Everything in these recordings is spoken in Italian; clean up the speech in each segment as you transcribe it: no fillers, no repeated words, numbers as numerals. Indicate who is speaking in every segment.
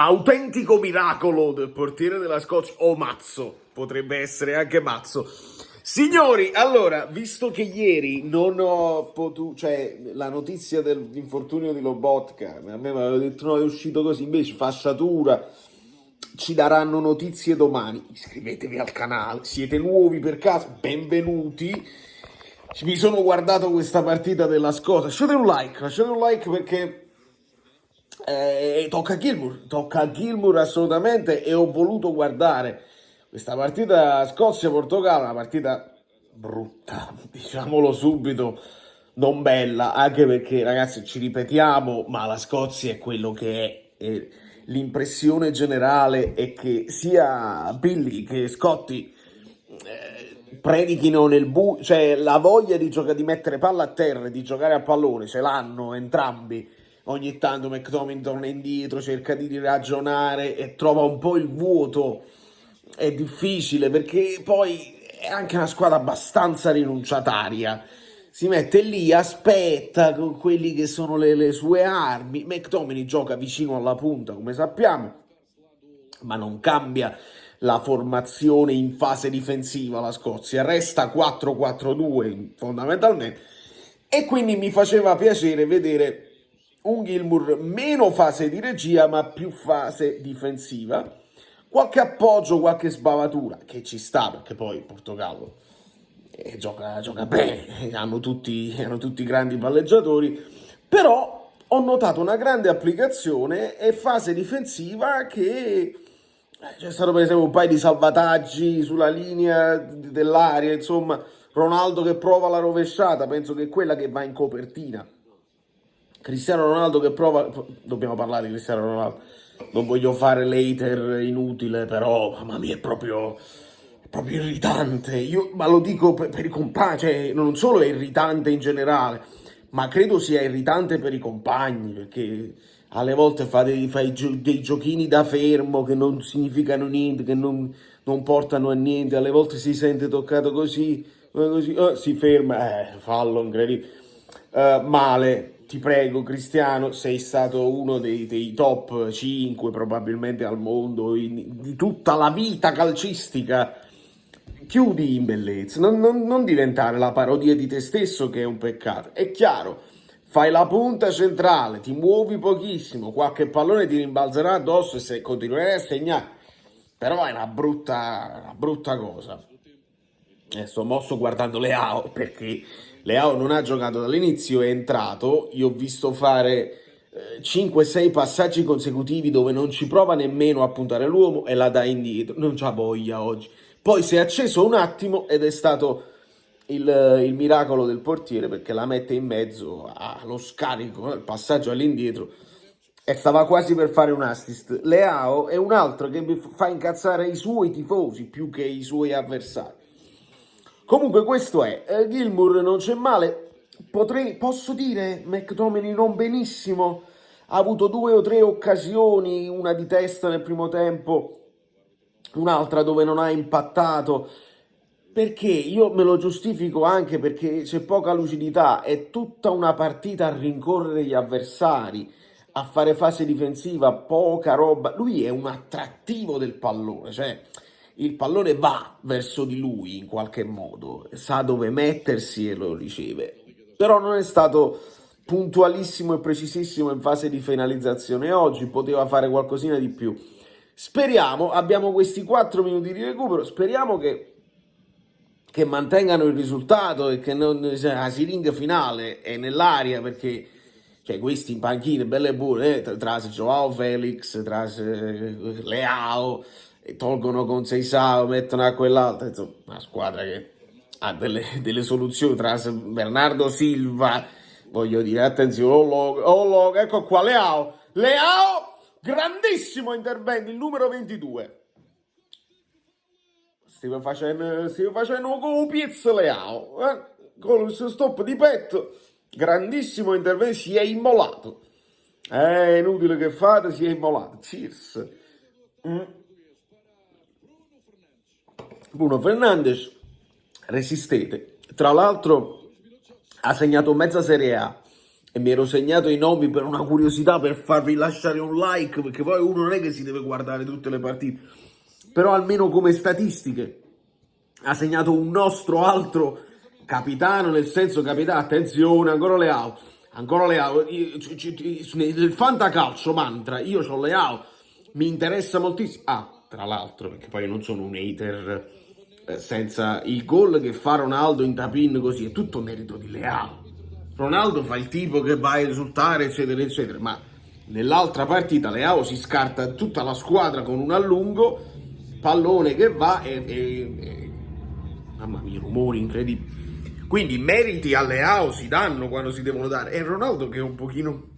Speaker 1: autentico miracolo del portiere della Scozia, o Mazzo, potrebbe essere anche Mazzo. Signori, allora, visto che ieri non ho potuto, cioè la notizia dell'infortunio di Lobotka, a me mi aveva detto no, è uscito così, invece fasciatura, ci daranno notizie domani. Iscrivetevi al canale, siete nuovi per caso, benvenuti. Mi sono guardato questa partita della Scozia, lasciate un like perché tocca a Gilmour assolutamente, e ho voluto guardare questa partita Scozia-Portogallo, una partita brutta, diciamolo subito, non bella, anche perché ragazzi ci ripetiamo, ma la Scozia è quello che è, e l'impressione generale è che sia Billy che Scotti predichino nel cioè la voglia di giocare, di mettere palla a terra e di giocare a pallone ce l'hanno entrambi. Ogni tanto McTominay torna indietro, cerca di ragionare e trova un po' il vuoto. È difficile perché poi è anche una squadra abbastanza rinunciataria. Si mette lì, aspetta con quelli che sono le sue armi. McTominay gioca vicino alla punta, come sappiamo, ma non cambia la formazione in fase difensiva la Scozia, resta 4-4-2 fondamentalmente, e quindi mi faceva piacere vedere un Gilmour meno fase di regia ma più fase difensiva, qualche appoggio, qualche sbavatura che ci sta perché poi il Portogallo gioca bene, hanno tutti grandi palleggiatori, però ho notato una grande applicazione e fase difensiva che c'è stato per esempio un paio di salvataggi sulla linea dell'area, insomma, Ronaldo che prova la rovesciata, penso che è quella che va in copertina. Cristiano Ronaldo che prova, dobbiamo parlare di Cristiano Ronaldo, non voglio fare l'hater inutile, però mamma mia è proprio irritante. Ma lo dico per i compagni, cioè non solo è irritante in generale, ma credo sia irritante per i compagni, perché alle volte fa dei giochini da fermo che non significano niente, che non portano a niente, alle volte si sente toccato così, si ferma, fallo incredibile. Male, ti prego Cristiano, sei stato uno dei top 5 probabilmente al mondo di tutta la vita calcistica. Chiudi in bellezza, non diventare la parodia di te stesso, che è un peccato. È chiaro, fai la punta centrale, ti muovi pochissimo, qualche pallone ti rimbalzerà addosso e se continuerai a segnare, però è una brutta cosa. Sto mosso guardando Leao perché Leao non ha giocato dall'inizio, è entrato, io ho visto fare 5-6 passaggi consecutivi dove non ci prova nemmeno a puntare l'uomo e la dà indietro, non c'ha voglia oggi. Poi si è acceso un attimo ed è stato il miracolo del portiere perché la mette in mezzo allo scarico, il passaggio all'indietro, e stava quasi per fare un assist. Leao è un altro che fa incazzare i suoi tifosi più che i suoi avversari. Comunque questo è, Gilmour non c'è male, posso dire, McTominay non benissimo, ha avuto 2 o 3 occasioni, una di testa nel primo tempo, un'altra dove non ha impattato, perché io me lo giustifico anche perché c'è poca lucidità, è tutta una partita a rincorrere gli avversari, a fare fase difensiva, poca roba, lui è un attrattivo del pallone, cioè il pallone va verso di lui in qualche modo, sa dove mettersi e lo riceve, però non è stato puntualissimo e precisissimo in fase di finalizzazione oggi, poteva fare qualcosina di più. Speriamo, abbiamo questi 4 minuti di recupero, speriamo che mantengano il risultato e che non, cioè, la siringa finale è nell'aria, perché cioè, questi in panchina, belle e buone, tra Joao Felix, tra Leao, e tolgono con Seisao, mettono a quell'altro, insomma, una squadra che ha delle soluzioni, tra Bernardo Silva, voglio dire, attenzione, ecco qua, Leao, grandissimo intervento, il numero 22. Stiamo facendo come Piazza Leao, con il suo stop di petto, grandissimo intervento, si è immolato. È inutile che fate, si è immolato. Cheers. Bruno Fernandes, resistete. Tra l'altro ha segnato mezza Serie A e mi ero segnato i nomi per una curiosità, per farvi lasciare un like, perché poi uno non è che si deve guardare tutte le partite, però almeno come statistiche ha segnato un nostro altro capitano, nel senso capitano, attenzione, ancora Leao, nel fantacalcio mantra, io ho Leao, mi interessa moltissimo, tra l'altro, perché poi non sono un hater, senza il gol che fa Ronaldo in tap-in così, è tutto merito di Leao. Ronaldo fa il tipo che va a esultare, eccetera, eccetera, ma nell'altra partita Leao si scarta tutta la squadra con un allungo, pallone che va e mamma mia, rumori incredibili. Quindi meriti a Leao si danno quando si devono dare. E Ronaldo che è un pochino...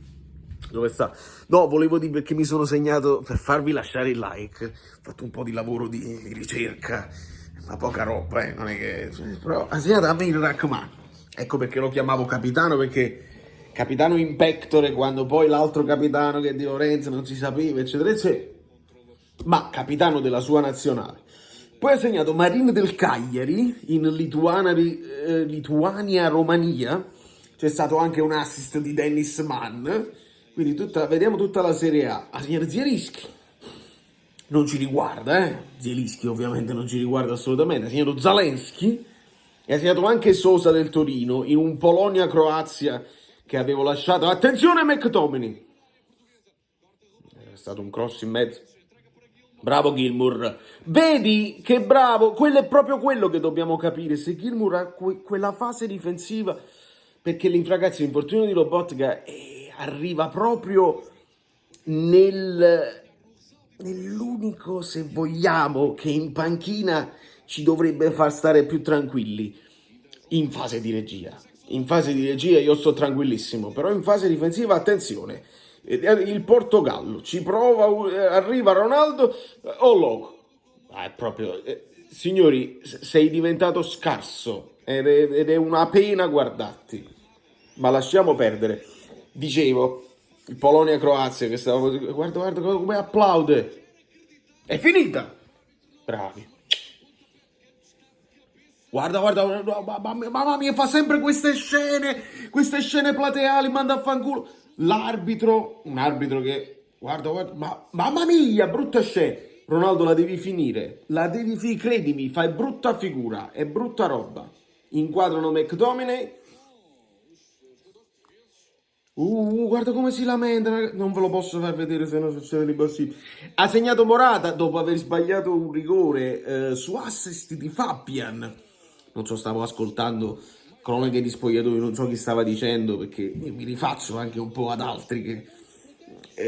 Speaker 1: Dove sta? No, volevo dire perché mi sono segnato per farvi lasciare il like. Ho fatto un po' di lavoro di ricerca, ma poca roba, non è che... Però ha segnato Amir Rahman. Ecco perché lo chiamavo capitano, perché capitano in pectore, quando poi l'altro capitano che è di Lorenzo non si sapeva, eccetera, eccetera. Ma capitano della sua nazionale. Poi ha segnato Marin del Cagliari in Lituania-Romania. C'è stato anche un assist di Dennis Mann. Quindi vediamo tutta la Serie A. Ha segnato Zielinski. Non ci riguarda, Zielinski ovviamente non ci riguarda assolutamente. Ha segnato Zalewski. E ha segnato anche Sosa del Torino in un Polonia-Croazia che avevo lasciato. Attenzione McTominay. È stato un cross in mezzo. Bravo Gilmour, vedi che bravo, quello è proprio quello che dobbiamo capire, se Gilmour ha quella fase difensiva, perché l'infragazzi, l'infortunio di Lobotka arriva proprio nell'unico, se vogliamo, che in panchina ci dovrebbe far stare più tranquilli, in fase di regia. In fase di regia io sto tranquillissimo, però in fase difensiva attenzione. Il Portogallo ci prova, arriva Ronaldo, loco. È proprio, signori, sei diventato scarso ed è una pena guardarti. Ma lasciamo perdere. Dicevo, il Polonia-Croazia che stavo, guarda come applaude. È finita. Bravi. Guarda, mamma mia, fa sempre queste scene plateali, manda a fanculo. L'arbitro, un arbitro che, guarda, mamma mia, brutta scena. Ronaldo, la devi finire, credimi, fai brutta figura, è brutta roba. Inquadrano McTominay. Guarda come si lamenta, non ve lo posso far vedere se non succede l'impossibile. Ha segnato Morata dopo aver sbagliato un rigore su assist di Fabian. Non so, stavo ascoltando cronache di spogliatoio, non so chi stava dicendo, perché io mi rifaccio anche un po' ad altri che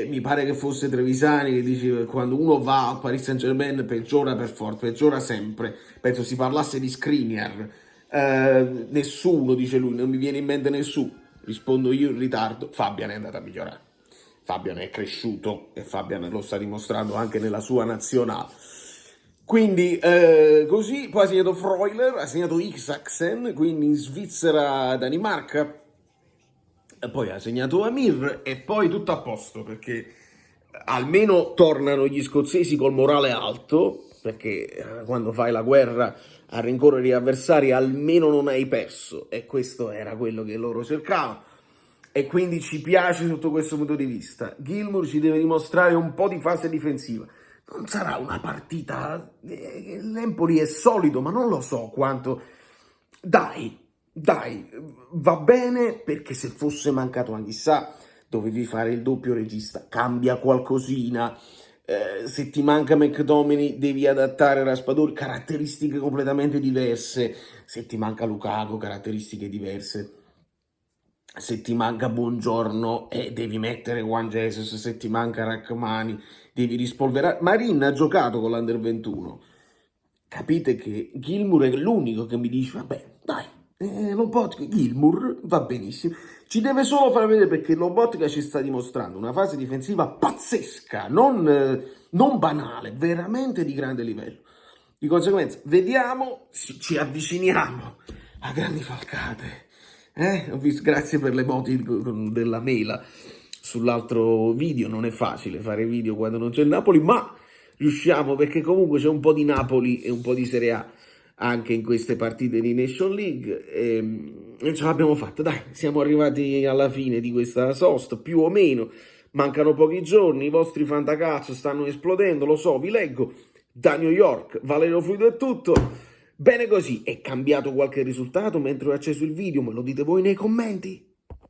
Speaker 1: mi pare che fosse Trevisani che diceva che quando uno va a Paris Saint-Germain peggiora per forza, peggiora sempre. Penso si parlasse di Skriniar. Nessuno, dice lui, non mi viene in mente nessuno. Rispondo io in ritardo, Fabian è andato a migliorare. Fabian è cresciuto e Fabian lo sta dimostrando anche nella sua nazionale. Quindi così, poi ha segnato Freuler, ha segnato Isaksen, quindi in Svizzera-Danimarca, e poi ha segnato Amir e poi tutto a posto, perché almeno tornano gli scozzesi col morale alto, perché quando fai la guerra a rincorrere gli avversari almeno non hai perso, e questo era quello che loro cercavano, e quindi ci piace sotto questo punto di vista. Gilmour ci deve dimostrare un po' di fase difensiva. Non sarà una partita, l'Empoli è solido, ma non lo so quanto... Dai, va bene, perché se fosse mancato anche chissà, dovevi fare il doppio regista, cambia qualcosina. Se ti manca McTominay devi adattare Raspadori, caratteristiche completamente diverse. Se ti manca Lukaku, caratteristiche diverse. Se ti manca Buongiorno devi mettere Juan Jesus, se ti manca Rachmani devi rispolverare. Marin ha giocato con l'Under 21. Capite che Gilmour è l'unico che mi dice, vabbè, dai, Lobotka, Gilmour va benissimo. Ci deve solo far vedere, perché Lobotka ci sta dimostrando una fase difensiva pazzesca, non banale, veramente di grande livello. Di conseguenza, vediamo, ci avviciniamo a grandi falcate. Ho visto, grazie per le moti della mela sull'altro video. Non è facile fare video quando non c'è il Napoli, ma riusciamo, perché comunque c'è un po' di Napoli e un po' di Serie A anche in queste partite di Nation League, ce l'abbiamo fatta, dai, siamo arrivati alla fine di questa sosta, più o meno. Mancano pochi giorni, i vostri fantacazzo stanno esplodendo, lo so, vi leggo. Da New York, Valerio Fluido è tutto. Bene così, è cambiato qualche risultato mentre ho acceso il video? Me lo dite voi nei commenti?